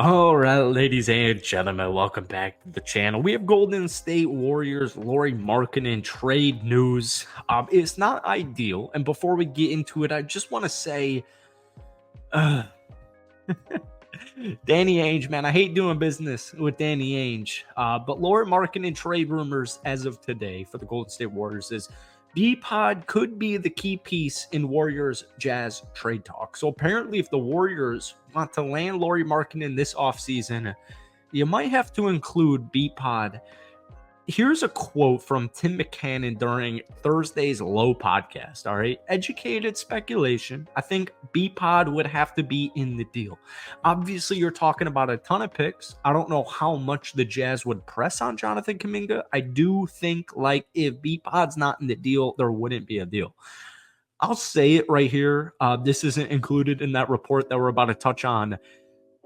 All right, ladies and gentlemen, welcome back to the channel. We have Golden State Warriors, Lauri Markkanen trade news. It's not ideal, and before we get into it, I just want to say, uh, Danny Ainge, man, I hate doing business with Danny Ainge. But Lauri Markkanen trade rumors as of today for the Golden State Warriors is B-Pod could be the key piece in Warriors Jazz trade talk. So apparently, if the Warriors want to land Lauri Markkanen this offseason, you might have to include B-Pod. Here's a quote from Tim McCannon during Thursday's Low podcast. All right. Educated speculation. I think B-Pod would have to be in the deal. Obviously, you're talking about a ton of picks. I don't know how much the Jazz would press on Jonathan Kuminga. I do think, like, if B-Pod's not in the deal, there wouldn't be a deal. I'll say it right here. This isn't included in that report that we're about to touch on.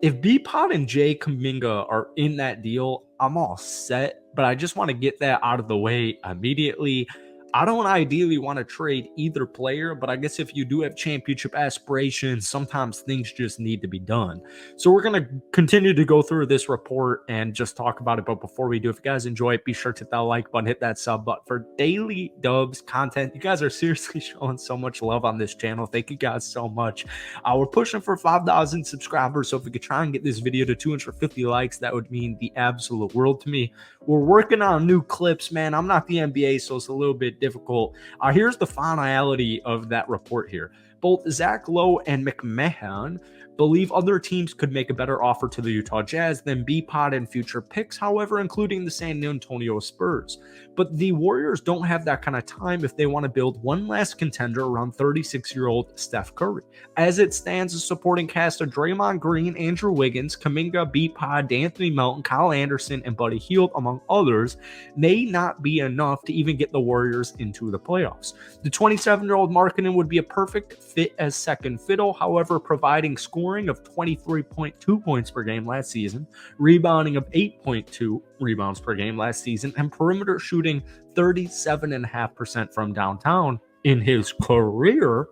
If B-Pod and Jay Kuminga are in that deal, I'm all set. But I just want to get that out of the way immediately. I don't ideally want to trade either player, but I guess if you do have championship aspirations, sometimes things just need to be done. So we're going to continue to go through this report and just talk about it. But before we do, if you guys enjoy it, be sure to hit that like button, hit that sub button for daily Dubs content. You guys are seriously showing so much love on this channel. Thank you guys so much. We're pushing for 5,000 subscribers. So if we could try and get this video to 250 likes, that would mean the absolute world to me. We're working on new clips, man. I'm not the NBA, so it's a little bit difficult. Here's the finality of that report here. Both Zach Lowe and McMahon believe other teams could make a better offer to the Utah Jazz than B-Pod and future picks, however, including the San Antonio Spurs. But the Warriors don't have that kind of time if they want to build one last contender around 36-year-old Steph Curry. As it stands, a supporting cast of Draymond Green, Andrew Wiggins, Kuminga, B-Pod, Anthony Melton, Kyle Anderson, and Buddy Hield, among others, may not be enough to even get the Warriors into the playoffs. The 27-year-old Markkanen would be a perfect fit as second fiddle, however, providing scoring of 23.2 points per game last season, rebounding of 8.2 rebounds per game last season, and perimeter shooting 37.5% from downtown in his career.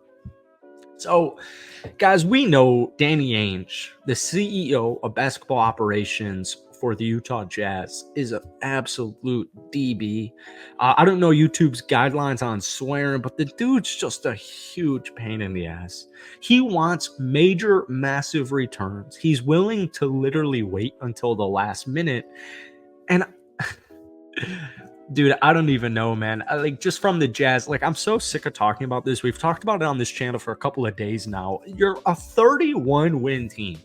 So, guys, we know Danny Ainge, the CEO of basketball operations for the Utah Jazz, is an absolute DB. I don't know YouTube's guidelines on swearing, but the dude's just a huge pain in the ass. He wants major, massive returns. He's willing to literally wait until the last minute. And dude, I don't even know, man. Just from the Jazz, I'm so sick of talking about this. We've talked about it on this channel for a couple of days now. You're a 31-win team.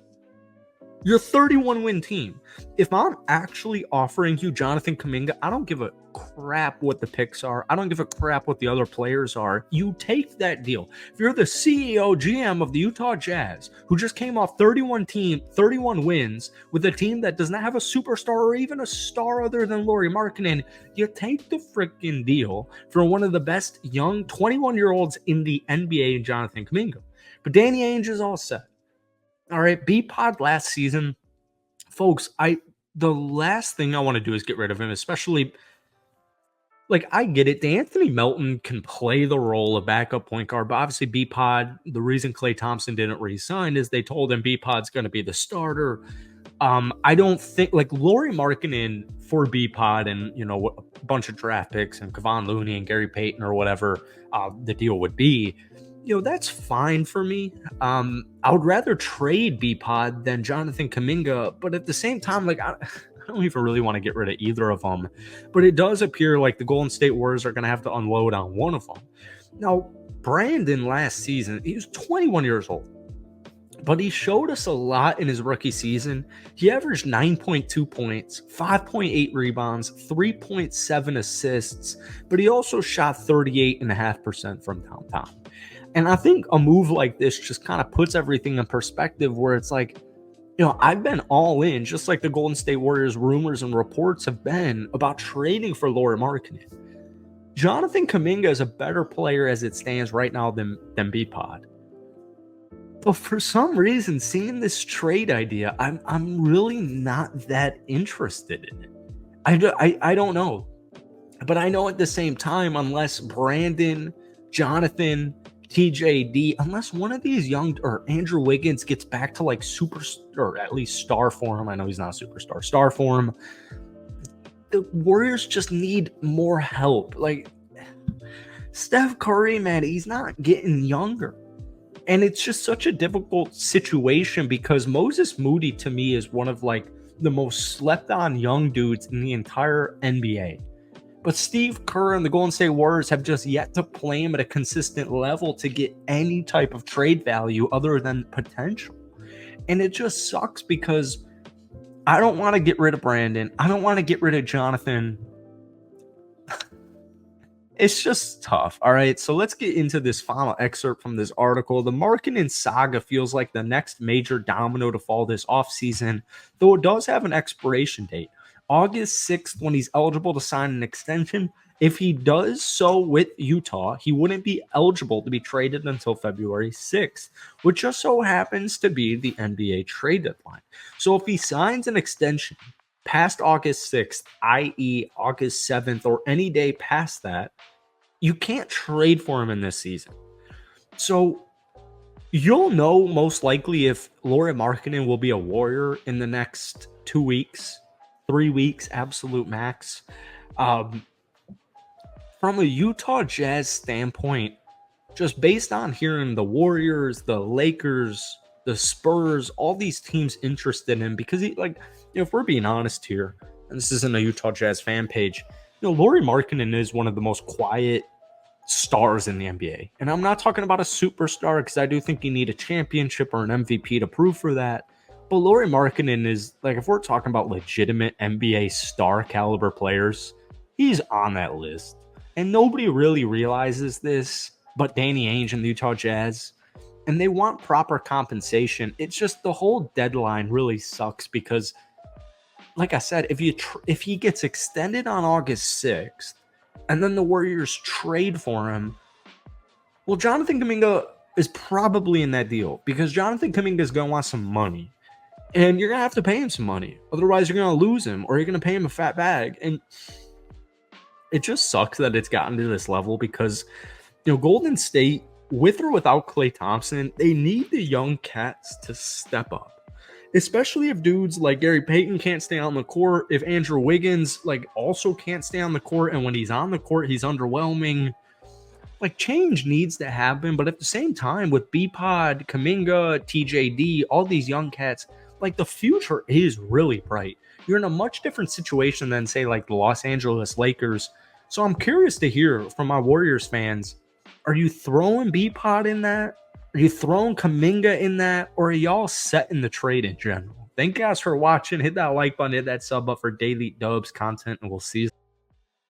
You're a 31-win team. If I'm actually offering you Jonathan Kuminga, I don't give a crap what the picks are. I don't give a crap what the other players are. You take that deal. If you're the CEO, GM of the Utah Jazz, who just came off 31 wins with a team that does not have a superstar or even a star other than Lauri Markkanen, you take the freaking deal for one of the best young 21-year-olds in the NBA, Jonathan Kuminga. But Danny Ainge is all set. All right, B-Pod last season, folks, the last thing I want to do is get rid of him, especially, I get it. Anthony Melton can play the role of backup point guard, but obviously B-Pod, the reason Klay Thompson didn't re-sign is they told him B-Pod's going to be the starter. I don't think, Lauri Markkanen for B-Pod and, a bunch of draft picks and Kevon Looney and Gary Payton or whatever the deal would be, that's fine for me. I would rather trade B-Pod than Jonathan Kuminga, but at the same time, I don't even really want to get rid of either of them. But it does appear like the Golden State Warriors are going to have to unload on one of them. Now, Brandon last season, he was 21 years old, but he showed us a lot in his rookie season. He averaged 9.2 points, 5.8 rebounds, 3.7 assists, but he also shot 38.5% from downtown. And I think a move like this just kind of puts everything in perspective where it's I've been all in, just like the Golden State Warriors rumors and reports have been about trading for Lauri Markkanen. Jonathan Kuminga is a better player as it stands right now than B-Pod. But for some reason, seeing this trade idea, I'm really not that interested in it. I don't know. But I know at the same time, unless Brandon, Jonathan, TJD, unless one of these young or Andrew Wiggins gets back to like super or at least star form. I know he's not a superstar, star form. The Warriors just need more help. Like Steph Curry, man, he's not getting younger. And it's just such a difficult situation because Moses Moody to me is one of like the most slept on young dudes in the entire NBA. But Steve Kerr and the Golden State Warriors have just yet to play him at a consistent level to get any type of trade value other than potential. And it just sucks because I don't want to get rid of Brandon. I don't want to get rid of Jonathan. It's just tough. All right, so let's get into this final excerpt from this article. The Markkanen saga feels like the next major domino to fall this offseason, though it does have an expiration date. August 6th, when he's eligible to sign an extension. If he does so with Utah, he wouldn't be eligible to be traded until February 6th, which just so happens to be the NBA trade deadline. So if he signs an extension past August 6th, i.e. August 7th, or any day past that, you can't trade for him in this season. So you'll know most likely if Lauri Markkanen will be a Warrior in the next 2 weeks, 3 weeks, absolute max. From a Utah Jazz standpoint, just based on hearing the Warriors, the Lakers, the Spurs, all these teams interested in him, because if we're being honest here, and this isn't a Utah Jazz fan page, Lauri Markkanen is one of the most quiet stars in the NBA. And I'm not talking about a superstar because I do think you need a championship or an MVP to prove for that. But Lauri Markkanen is, like, if we're talking about legitimate NBA star caliber players, he's on that list. And nobody really realizes this but Danny Ainge and the Utah Jazz. And they want proper compensation. It's just the whole deadline really sucks because, like I said, if he gets extended on August 6th and then the Warriors trade for him, well, Jonathan Kuminga is probably in that deal because Jonathan Kuminga is going to want some money. And you're going to have to pay him some money. Otherwise, you're going to lose him or you're going to pay him a fat bag. And it just sucks that it's gotten to this level because, Golden State, with or without Klay Thompson, they need the young cats to step up. Especially if dudes like Gary Payton can't stay on the court, if Andrew Wiggins also can't stay on the court, and when he's on the court, he's underwhelming. Change needs to happen, but at the same time, with B-Pod, Kuminga, TJD, all these young cats, the future is really bright. You're in a much different situation than, say, the Los Angeles Lakers. So I'm curious to hear from my Warriors fans, are you throwing B-Pod in that? Are you throwing Kuminga in that? Or are y'all setting the trade in general? Thank you guys for watching. Hit that like button, hit that sub up for daily Dubs content, and we'll see you.